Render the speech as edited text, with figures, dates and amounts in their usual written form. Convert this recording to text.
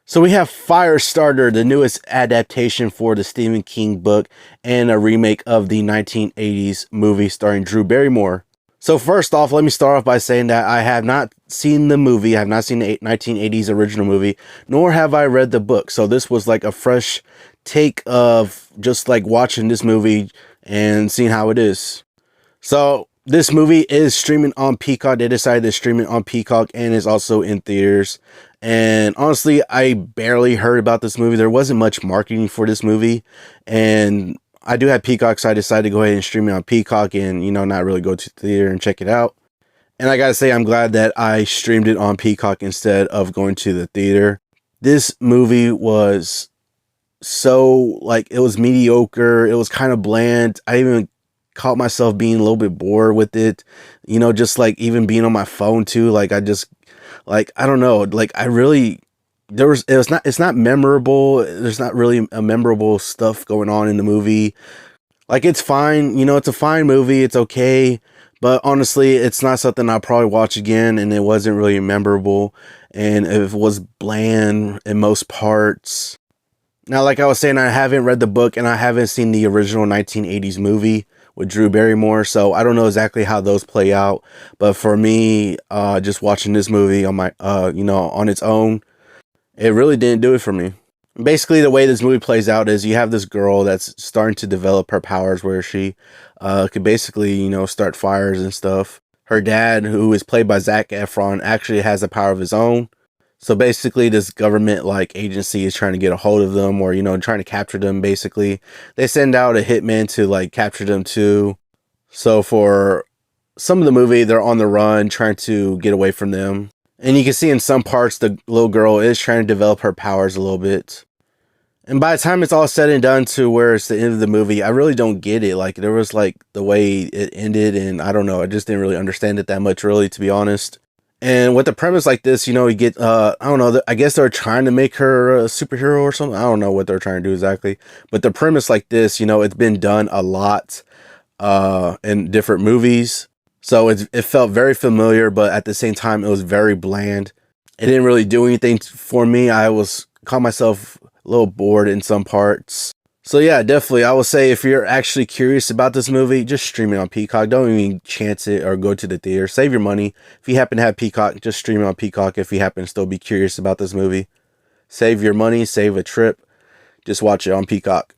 So we have Firestarter, the newest adaptation for the Stephen King book and a remake of the 1980s movie starring Drew Barrymore. So first off, let me start off by saying that I have not seen the movie. I have not seen the 1980s original movie, nor have I read the book. So this was like a fresh take of just like watching this movie and seeing how it is. So this movie is streaming on Peacock. They decided to stream it on Peacock and is also in theaters. And honestly, I barely heard about this movie. There wasn't much marketing for this movie. And I do have Peacock, so I decided to go ahead and stream it on Peacock and, not really go to the theater and check it out. And I gotta say, I'm glad that I streamed it on Peacock instead of going to the theater. This movie was so, it was mediocre. It was kind of bland. I even caught myself being a little bit bored with it, just even being on my phone too. I don't know, it's not memorable. There's not really a memorable stuff going on in the movie. It's fine, it's a fine movie, it's okay, but honestly, it's not something I'll probably watch again, and it wasn't really memorable, and it was bland in most parts. Now, like I was saying, I haven't read the book, and I haven't seen the original 1980s movie with Drew Barrymore, so I don't know exactly how those play out. But for me, just watching this movie on my, on its own, it really didn't do it for me. Basically, the way this movie plays out is you have this girl that's starting to develop her powers, where she could basically, start fires and stuff. Her dad, who is played by Zac Efron, actually has a power of his own. So basically, this government agency is trying to get a hold of them, or trying to capture them. Basically, they send out a hitman to capture them too. So for some of the movie, they're on the run trying to get away from them. And you can see in some parts the little girl is trying to develop her powers a little bit. And by the time it's all said and done to where it's the end of the movie, I really don't get it. There was the way it ended, and I don't know, I just didn't really understand it that much, really, to be honest. And with a premise like this, you get, I don't know, I guess they're trying to make her a superhero or something. I don't know what they're trying to do exactly. But the premise like this, it's been done a lot in different movies. So it felt very familiar, but at the same time, it was very bland. It didn't really do anything for me. Caught myself a little bored in some parts. So yeah, definitely, I would say if you're actually curious about this movie, just stream it on Peacock. Don't even chance it or go to the theater. Save your money. If you happen to have Peacock, just stream it on Peacock if you happen to still be curious about this movie. Save your money, save a trip. Just watch it on Peacock.